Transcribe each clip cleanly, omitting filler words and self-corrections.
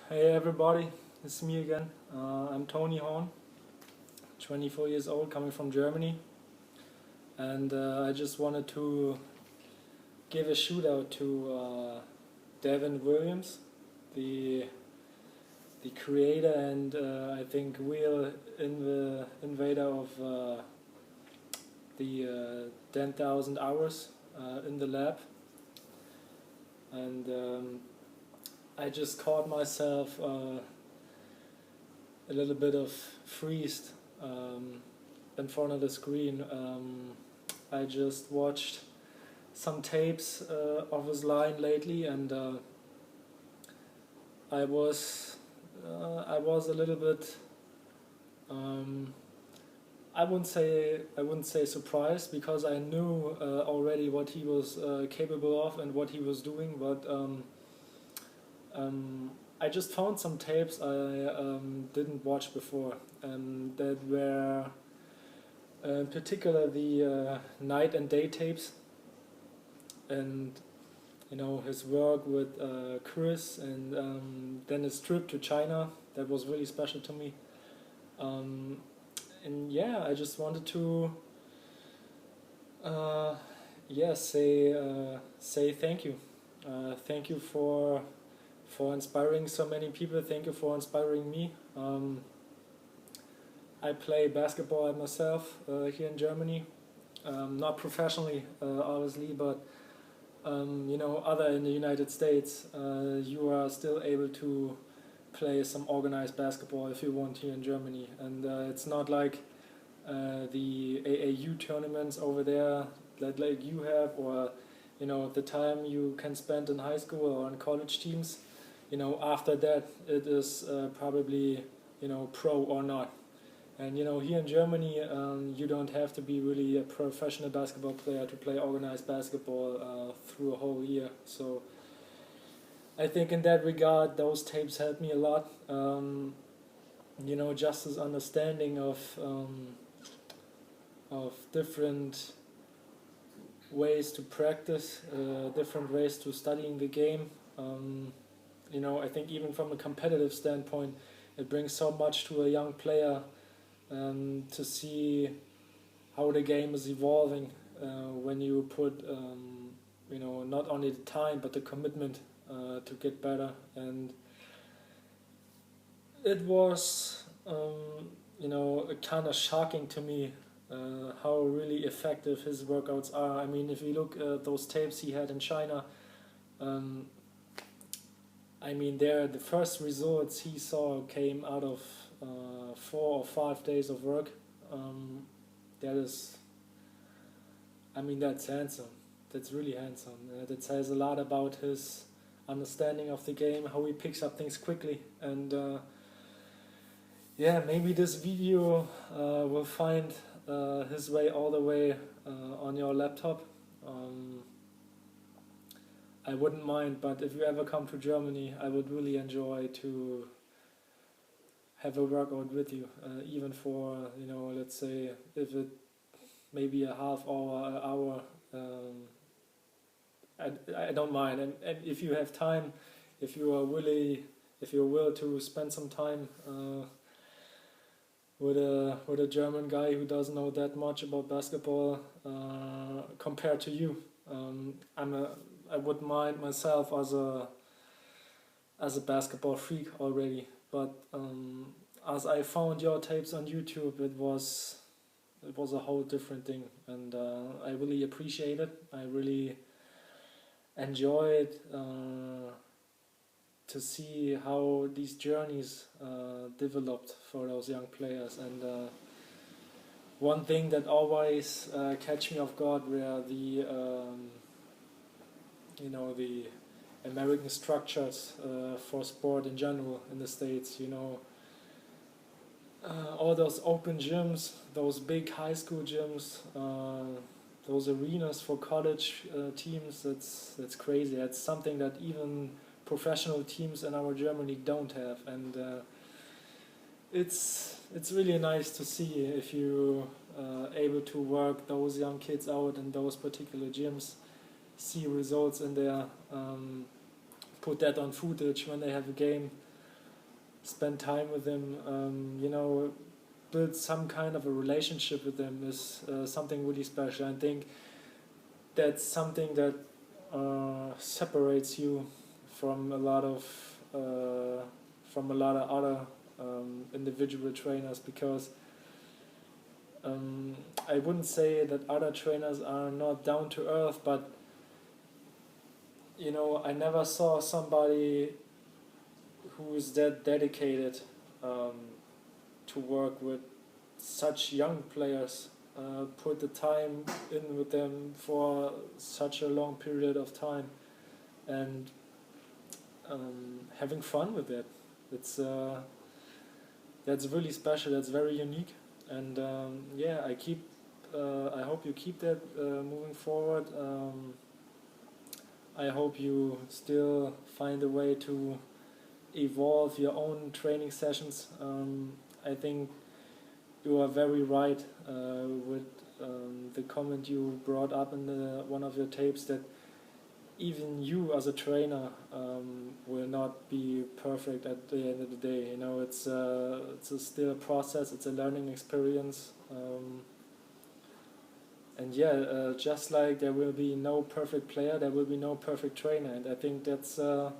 Hey everybody, it's me again. I'm Tony Horn, 24 years old, coming from Germany, and I just wanted to give a shout out to Devin Williams, the creator and I think real invader of the 10,000 hours in the lab, and I just caught myself a little bit of freezed in front of the screen. I just watched some tapes of his line lately, and I was a little bit. I wouldn't say surprised, because I knew already what he was capable of and what he was doing, but I just found some tapes I didn't watch before, that were in particular the night and day tapes, and his work with Chris, and then his trip to China. That was really special to me, and yeah, I just wanted to say thank you. Thank you for inspiring so many people. Thank you for inspiring me. I play basketball myself here in Germany, not professionally, obviously, but other in the United States, you are still able to play some organized basketball if you want here in Germany, and it's not like the AAU tournaments over there that like you have, or the time you can spend in high school or on college teams. After that it is probably pro or not. And here in Germany, you don't have to be really a professional basketball player to play organized basketball through a whole year. So I think in that regard, those tapes helped me a lot. Just this understanding of different ways to practice, different ways to studying the game. I think even from a competitive standpoint, it brings so much to a young player, to see how the game is evolving when you put not only the time but the commitment to get better. And it was kind of shocking to me how really effective his workouts are. I mean, if you look at those tapes he had in China, the first results he saw came out of 4 or 5 days of work. That's handsome. That's really handsome. That says a lot about his understanding of the game, how he picks up things quickly. And maybe this video will find his way all the way on your laptop. I wouldn't mind, but if you ever come to Germany, I would really enjoy to have a workout with you, even for let's say, if it maybe a half hour, an hour. I don't mind, and if you have time, if you're willing to spend some time with a German guy who doesn't know that much about basketball compared to you, I wouldn't mind myself as a basketball freak already, but as I found your tapes on YouTube, it was a whole different thing, and I really appreciate it. I really enjoyed to see how these journeys developed for those young players. And one thing that always catch me off guard were the American structures for sport in general in the States. All those open gyms, those big high school gyms, those arenas for college teams. That's crazy. That's something that even professional teams in our Germany don't have, and it's really nice to see if you able to work those young kids out in those particular gyms, see results in there, put that on footage when they have a game. spend time with them, you know, build some kind of a relationship with them is something really special. I think that's something that separates you from a lot of other individual trainers, because I wouldn't say that other trainers are not down to earth, but you know, I never saw somebody who is that dedicated to work with such young players, put the time in with them for such a long period of time, and having fun with it. It's that's really special. That's very unique, and yeah, I hope you keep that moving forward. I hope you still find a way to evolve your own training sessions. I think you are very right with the comment you brought up in one of your tapes, that even you as a trainer will not be perfect at the end of the day. You know, it's still a process. It's a learning experience. And yeah, just like there will be no perfect player, there will be no perfect trainer. And I think that's a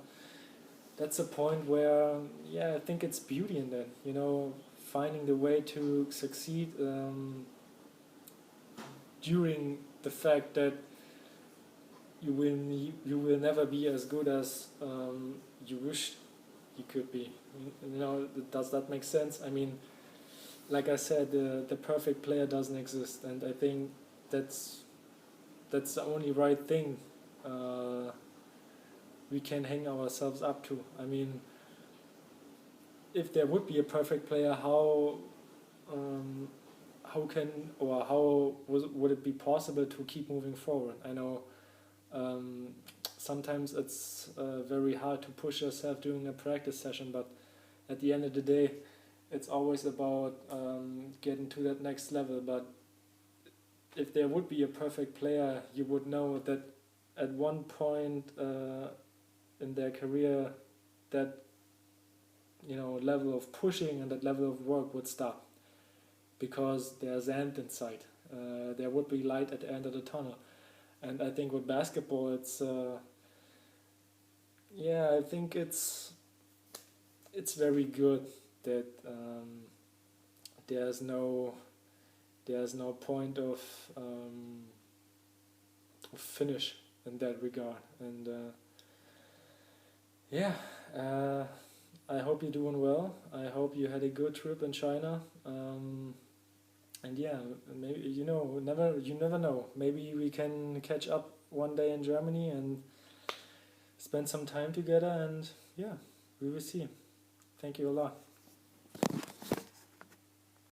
point where, yeah, I think it's beauty in that. You know, finding the way to succeed during the fact that you will never be as good as you wish you could be. You know, does that make sense? I mean, like I said, the perfect player doesn't exist, and I think that's the only right thing we can hang ourselves up to. I mean, if there would be a perfect player, how would it be possible to keep moving forward? I know sometimes it's very hard to push yourself during a practice session, but at the end of the day, it's always about getting to that next level. But if there would be a perfect player, you would know that at one point in their career, that, you know, level of pushing and that level of work would stop, because there's end in sight. There would be light at the end of the tunnel. And I think with basketball, it's I think it's very good that there's no point of finish in that regard. And I hope you're doing well. I hope you had a good trip in China. And yeah, maybe, you never know. Maybe we can catch up one day in Germany and spend some time together. And yeah, we will see. Thank you a lot.